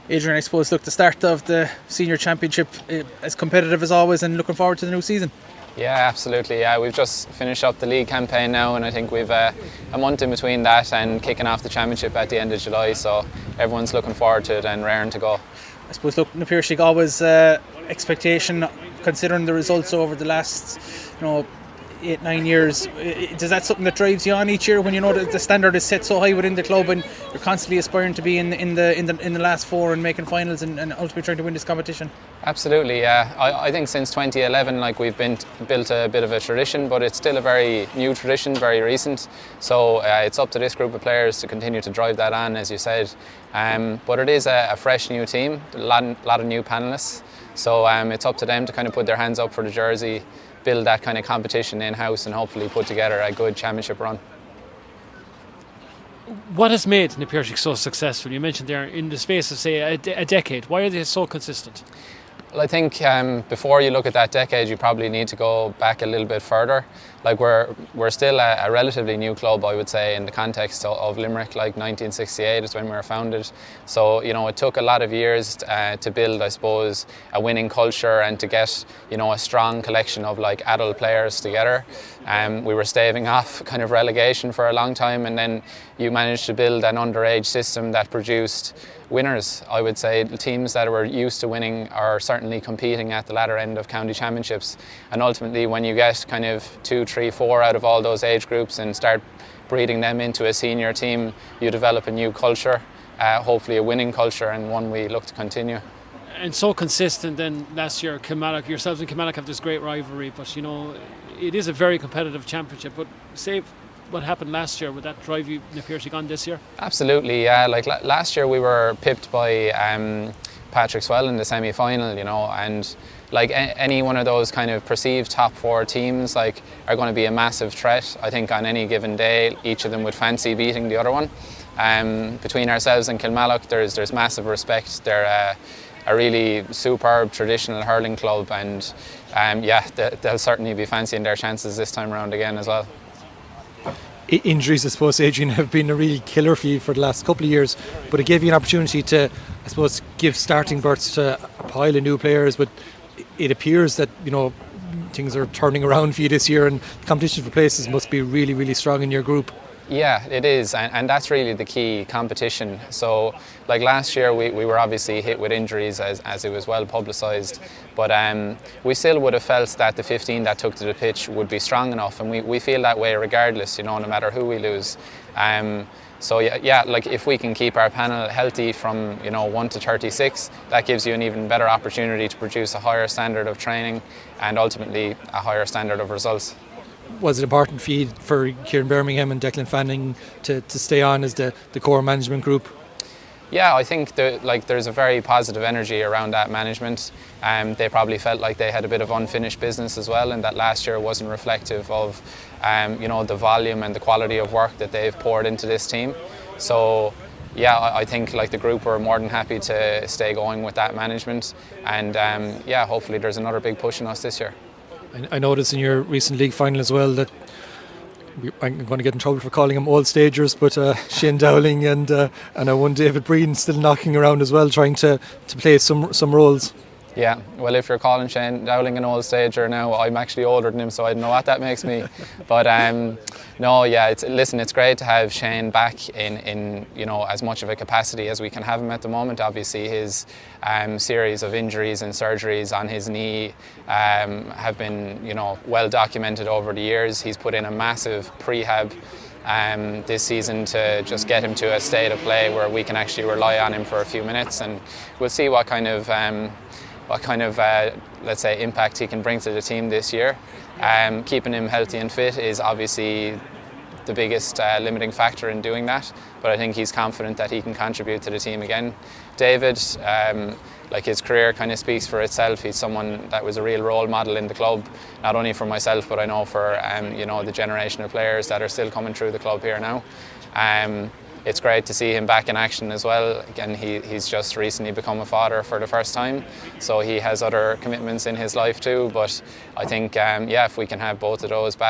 Adrian, I suppose, look, the start of the senior championship as competitive as always, and looking forward to the new season. Yeah, absolutely. Yeah, we've just finished up the league campaign now, and I think we've a month in between that and kicking off the championship at the end of July. So everyone's looking forward to it and raring to go. I suppose, look, Na Piarsaigh always expectation, considering the results over the last, 8-9 years. Is that something that drives you on each year when you know that the standard is set so high within the club and you're constantly aspiring to be in the last four and making finals and ultimately trying to win this competition? Absolutely, yeah. I think since 2011, we've built a bit of a tradition, but it's still a very new tradition, very recent. So it's up to this group of players to continue to drive that on, as you said. But it is a fresh new team, a lot of new panelists. So it's up to them to kind of put their hands up for the jersey, build that kind of competition in-house and hopefully put together a good championship run. What has made Na Piarsaigh so successful? You mentioned there in the space of, say, a decade. Why are they so consistent? Well, I think before you look at that decade, you probably need to go back a little bit further. We're still a relatively new club, I would say, in the context of Limerick. 1968 is when we were founded. So it took a lot of years to build, I suppose, a winning culture and to get a strong collection of adult players together. We were staving off kind of relegation for a long time, and then you managed to build an underage system that produced winners. I would say the teams that were used to winning are certainly competing at the latter end of county championships, and ultimately when you get kind of 2, 3, 4 out of all those age groups and start breeding them into a senior team, you develop a new culture, hopefully a winning culture, and one we look to continue. And so consistent then last year, Kilmallock, yourselves and Kilmallock have this great rivalry, but it is a very competitive championship. But say what happened last year, would that drive you Na Piarsaigh on this year? Absolutely, yeah. Last year we were pipped by Patrick Swell in the semi-final, and any one of those kind of perceived top 4 teams are going to be a massive threat. I think on any given day each of them would fancy beating the other one. Between ourselves and Kilmallock there's massive respect. They're a really superb traditional hurling club, and they'll certainly be fancying their chances this time around again as well. Injuries, I suppose, Adrian, have been a real killer for you for the last couple of years, but it gave you an opportunity to, I suppose, give starting berths to a pile of new players. But it appears that things are turning around for you this year, and competition for places must be really, really strong in your group. Yeah, it is, and that's really the key competition. So last year we were obviously hit with injuries as it was well publicised, but we still would have felt that the 15 that took to the pitch would be strong enough, and we feel that way regardless, no matter who we lose. So if we can keep our panel healthy from 1 to 36, that gives you an even better opportunity to produce a higher standard of training and ultimately a higher standard of results. Was it important for Kieran Birmingham and Declan Fanning to stay on as the core management group? Yeah, I think there's a very positive energy around that management. They probably felt like they had a bit of unfinished business as well, and that last year wasn't reflective of the volume and the quality of work that they've poured into this team. So yeah, I think the group were more than happy to stay going with that management, and hopefully there's another big push on us this year. I noticed in your recent league final as well that I'm going to get in trouble for calling them old stagers, but Shane Dowling and one David Breen still knocking around as well, trying to play some roles. Yeah, well, if you're calling Shane Dowling an old stager now, I'm actually older than him, so I don't know what that makes me. But no, yeah, it's great to have Shane back in as much of a capacity as we can have him at the moment. Obviously, his series of injuries and surgeries on his knee have been well documented over the years. He's put in a massive prehab this season to just get him to a state of play where we can actually rely on him for a few minutes, and we'll see what kind of let's say impact he can bring to the team this year. Keeping him healthy and fit is obviously the biggest limiting factor in doing that, but I think he's confident that he can contribute to the team again. David, his career kind of speaks for itself. He's someone that was a real role model in the club, not only for myself, but I know for the generation of players that are still coming through the club here now. It's great to see him back in action as well. Again, he's just recently become a father for the first time, so he has other commitments in his life too, but I think if we can have both of those back,